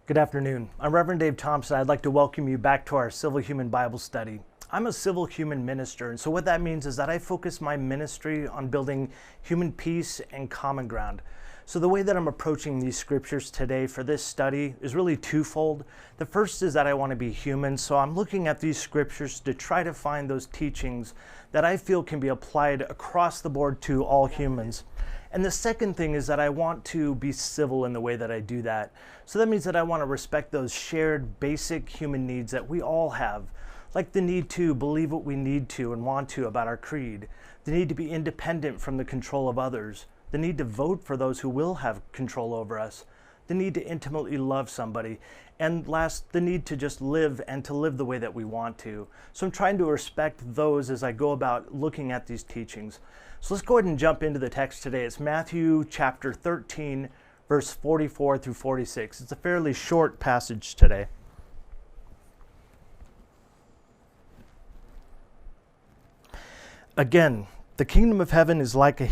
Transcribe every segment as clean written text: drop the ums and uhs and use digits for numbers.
Good afternoon. I'm Reverend Dave Thompson. I'd like to welcome you back to our Civil Human Bible Study. I'm a civil human minister, and so what that means is that I focus my ministry on building human peace and common ground. So the way that I'm approaching these scriptures today for this study is really twofold. The first is that I want to be human, so I'm looking at these scriptures to try to find those teachings that I feel can be applied across the board to all humans. And the second thing is that I want to be civil in the way that I do that. So that means that I want to respect those shared basic human needs that we all have, like the need to believe what we need to and want to about our creed, the need to be independent from the control of others, the need to vote for those who will have control over us, the need to intimately love somebody, and last, the need to just live and to live the way that we want to. So I'm trying to respect those as I go about looking at these teachings. So let's go ahead and jump into the text today. It's Matthew chapter 13, verse 44 through 46. It's a fairly short passage today. Again, the kingdom of heaven is like a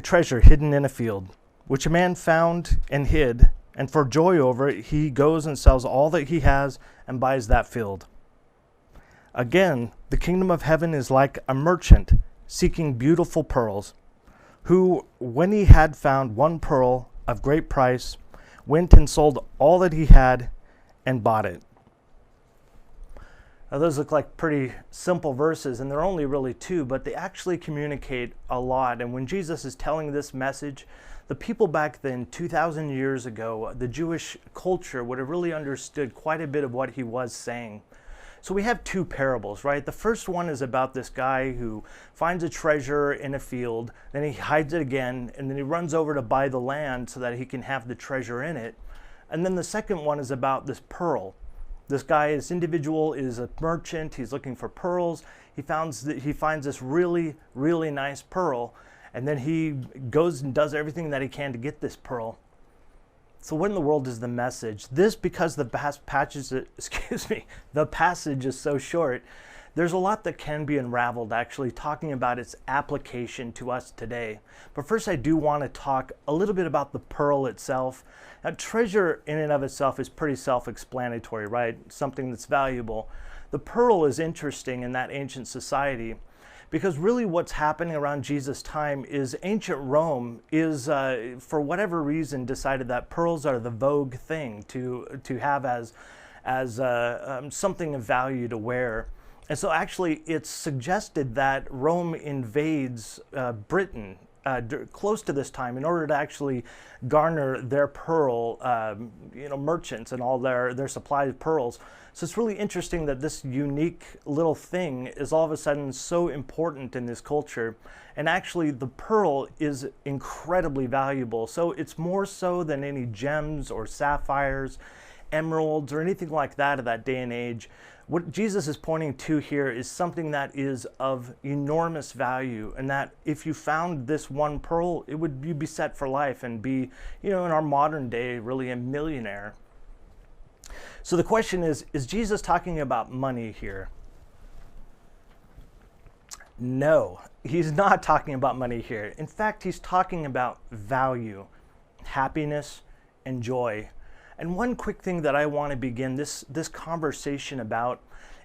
treasure hidden in a field, which a man found and hid, and for joy over it, he goes and sells all that he has and buys that field. Again, the kingdom of heaven is like a merchant seeking beautiful pearls, who, when he had found one pearl of great price, went and sold all that he had and bought it. Now, those look like pretty simple verses, and they're only really two, but they actually communicate a lot. And when Jesus is telling this message, the people back then, 2,000 years ago, the Jewish culture would have really understood quite a bit of what he was saying. So we have two parables, right? The first one is about this guy who finds a treasure in a field, then he hides it again, and then he runs over to buy the land so that he can have the treasure in it. And then the second one is about this pearl. This individual is a merchant. He's looking for pearls. He finds this really, really nice pearl, and then he goes and does everything that he can to get this pearl. So what in the world is the message? Because the passage is so short, there's a lot that can be unraveled actually talking about its application to us today. But first I do want to talk a little bit about the pearl itself. Now, treasure in and of itself is pretty self-explanatory, right? Something that's valuable. The pearl is interesting in that ancient society because really what's happening around Jesus' time is ancient Rome is, for whatever reason, decided that pearls are the vogue thing to have as something of value to wear. And so actually it's suggested that Rome invades Britain close to this time in order to actually garner their pearl merchants and all their supply of pearls. So it's really interesting that this unique little thing is all of a sudden so important in this culture. And actually the pearl is incredibly valuable. So it's more so than any gems or sapphires, emeralds, or anything like that of that day and age. What Jesus is pointing to here is something that is of enormous value, and that if you found this one pearl, you'd be set for life and be, in our modern day, really a millionaire. So the question is Jesus talking about money here? No, he's not talking about money here. In fact, he's talking about value, happiness, and joy. And one quick thing that I want to begin this conversation about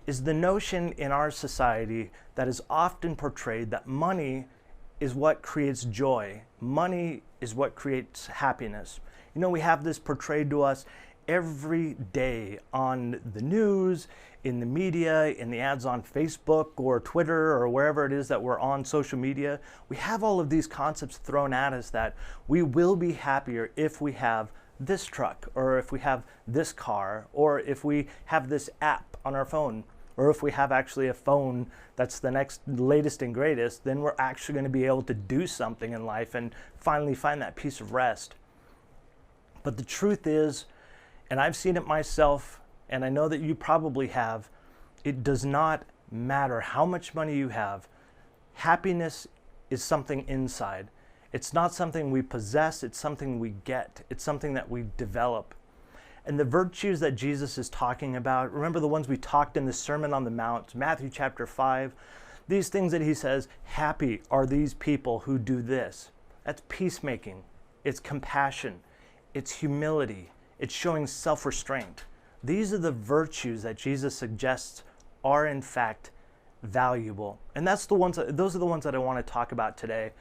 is the notion in our society that is often portrayed that money is what creates joy. Money is what creates happiness. We have this portrayed to us every day on the news, in the media, in the ads on Facebook or Twitter or wherever it is that we're on social media. We have all of these concepts thrown at us that we will be happier if we have this truck, or if we have this car, or if we have this app on our phone, or if we have actually a phone that's the next latest and greatest, then we're actually going to be able to do something in life and finally find that peace of rest. But the truth is, and I've seen it myself, and I know that you probably have, it does not matter how much money you have. Happiness is something inside. It's not something we possess, it's something we get. It's something that we develop. And the virtues that Jesus is talking about, remember the ones we talked in the Sermon on the Mount, Matthew chapter 5, these things that he says, happy are these people who do this. That's peacemaking, it's compassion, it's humility, It's showing self-restraint. These are the virtues that Jesus suggests are in fact valuable. And those are the ones that I want to talk about today.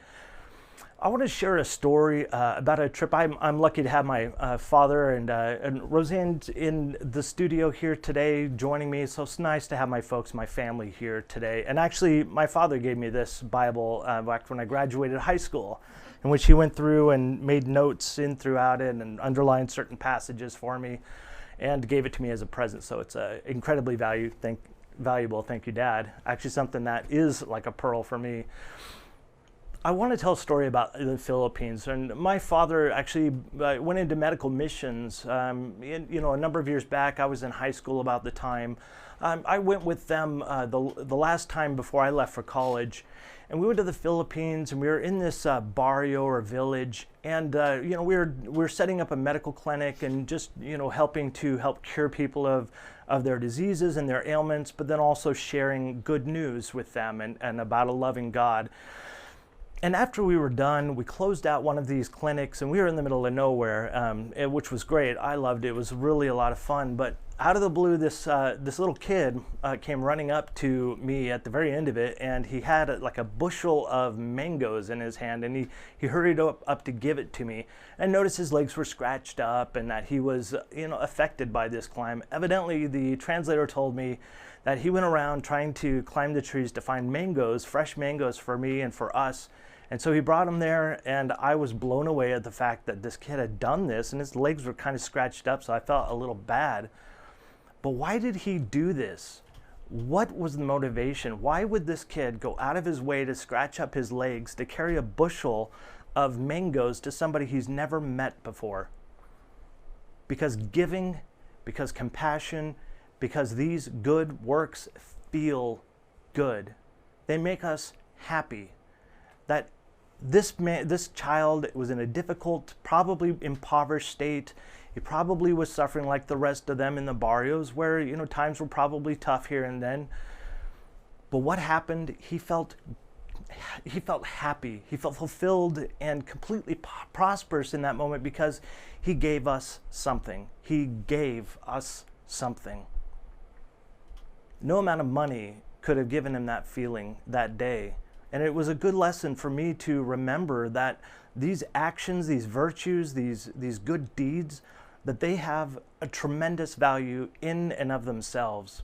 I want to share a story about a trip. I'm lucky to have my father and Roseanne in the studio here today joining me. So it's nice to have my folks, my family here today. And actually, my father gave me this Bible back when I graduated high school, in which he went through and made notes in throughout it and underlined certain passages for me and gave it to me as a present. So it's incredibly valuable. Thank you, Dad. Actually, something that is like a pearl for me. I want to tell a story about the Philippines. And my father actually went into medical missions. A number of years back, I was in high school about the time. I went with them the last time before I left for college. And we went to the Philippines, and we were in this barrio or village. And, we were setting up a medical clinic and just, helping to help cure people of their diseases and their ailments, but then also sharing good news with them and about a loving God. And after we were done, we closed out one of these clinics, and we were in the middle of nowhere, which was great. I loved it. It was really a lot of fun. But out of the blue, this little kid came running up to me at the very end of it, and he had a bushel of mangoes in his hand, and he hurried up to give it to me. And noticed his legs were scratched up and that he was affected by this climb. Evidently, the translator told me that he went around trying to climb the trees to find mangoes, fresh mangoes for me and for us. And so he brought him there, and I was blown away at the fact that this kid had done this, and his legs were kind of scratched up, so I felt a little bad. But why did he do this? What was the motivation? Why would this kid go out of his way to scratch up his legs to carry a bushel of mangoes to somebody he's never met before? Because giving, because compassion, because these good works feel good. They make us happy. That this child was in a difficult, probably impoverished state. He probably was suffering like the rest of them in the barrios where, times were probably tough here and then. But what happened? He felt happy. He felt fulfilled and completely prosperous in that moment because he gave us something. He gave us something. No amount of money could have given him that feeling that day. And it was a good lesson for me to remember that these actions, these virtues, these good deeds, that they have a tremendous value in and of themselves.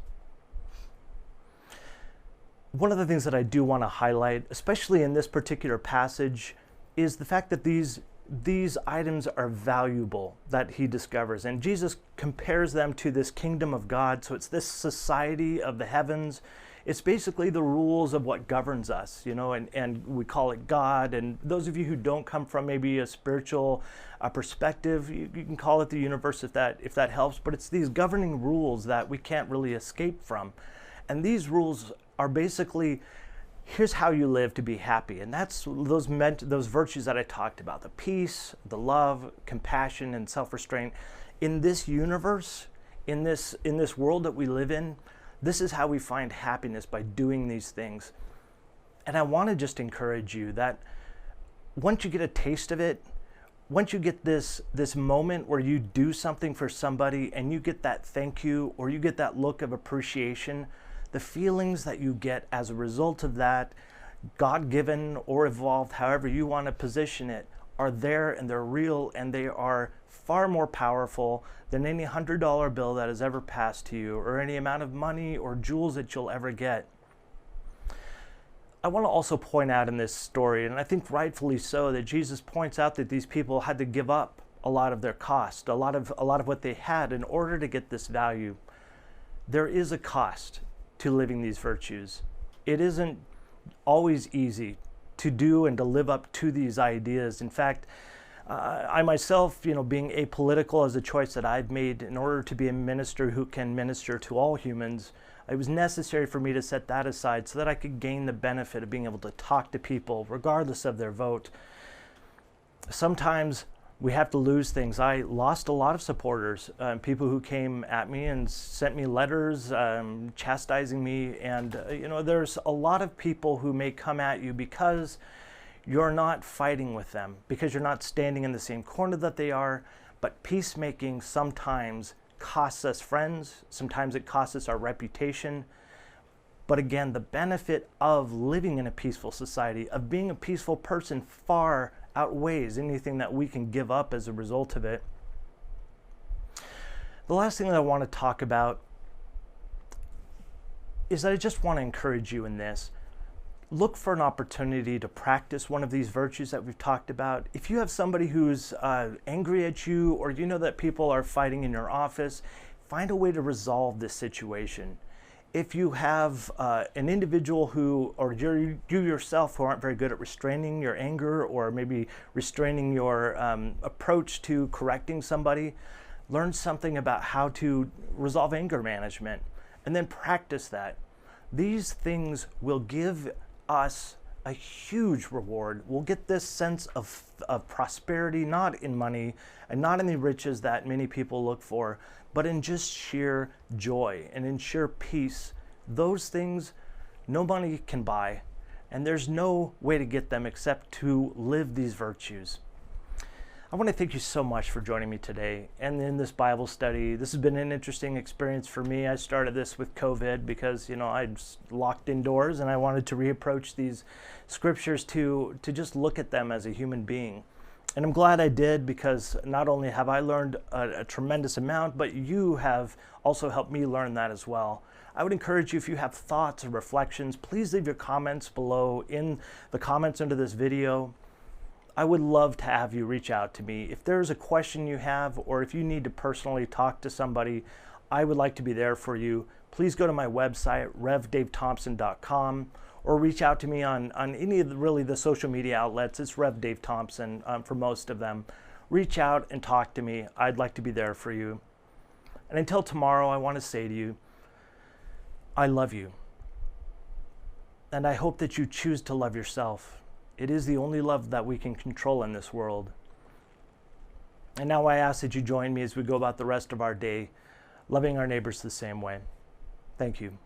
One of the things that I do want to highlight, especially in this particular passage, is the fact that these items are valuable that he discovers. And Jesus compares them to this kingdom of God. So it's this society of the heavens. It's basically the rules of what governs us, and we call it God. And those of you who don't come from maybe a spiritual perspective, you can call it the universe if that helps. But it's these governing rules that we can't really escape from. And these rules are basically, here's how you live to be happy. And that's those virtues that I talked about, the peace, the love, compassion, and self-restraint. In this universe, in this world that we live in, this is how we find happiness, by doing these things. And I want to just encourage you that once you get a taste of it, once you get this moment where you do something for somebody and you get that thank you, or you get that look of appreciation, the feelings that you get as a result of that, God-given or evolved, however you want to position it, are there, and they're real, and they are far more powerful than any $100 bill that has ever passed to you, or any amount of money or jewels that you'll ever get. I want to also point out in this story, and I think rightfully so, that Jesus points out that these people had to give up a lot of their cost, a lot of what they had in order to get this value. There is a cost to living these virtues. It isn't always easy to do and to live up to these ideas. In fact, I myself, being apolitical is a choice that I've made in order to be a minister who can minister to all humans. It was necessary for me to set that aside so that I could gain the benefit of being able to talk to people regardless of their vote. Sometimes we have to lose things. I lost a lot of supporters, people who came at me and sent me letters chastising me. And, there's a lot of people who may come at you because you're not fighting with them, because you're not standing in the same corner that they are, But peacemaking sometimes costs us friends, sometimes it costs us our reputation. But again, the benefit of living in a peaceful society, of being a peaceful person, far outweighs anything that we can give up as a result of it. The last thing that I want to talk about is that I just want to encourage you in this. Look for an opportunity to practice one of these virtues that we've talked about. If you have somebody who's angry at you, or you know that people are fighting in your office, find a way to resolve this situation. If you have an individual who, or you yourself, who aren't very good at restraining your anger, or maybe restraining your approach to correcting somebody, learn something about how to resolve anger management, and then practice that. These things will give us a huge reward. We'll get this sense of prosperity, not in money and not in the riches that many people look for, but in just sheer joy and in sheer peace. Those things no money can buy, and there's no way to get them except to live these virtues. I want to thank you so much for joining me today and in this Bible study. This has been an interesting experience for me. I started this with COVID because, I was locked indoors, and I wanted to reapproach these scriptures to just look at them as a human being. And I'm glad I did, because not only have I learned a tremendous amount, but you have also helped me learn that as well. I would encourage you, if you have thoughts or reflections, please leave your comments below in the comments under this video. I would love to have you reach out to me. If there's a question you have, or if you need to personally talk to somebody, I would like to be there for you. Please go to my website, revdavethompson.com, or reach out to me on any of the social media outlets. It's Rev Dave Thompson for most of them. Reach out and talk to me. I'd like to be there for you. And until tomorrow, I want to say to you, I love you. And I hope that you choose to love yourself. It is the only love that we can control in this world. And now I ask that you join me as we go about the rest of our day, loving our neighbors the same way. Thank you.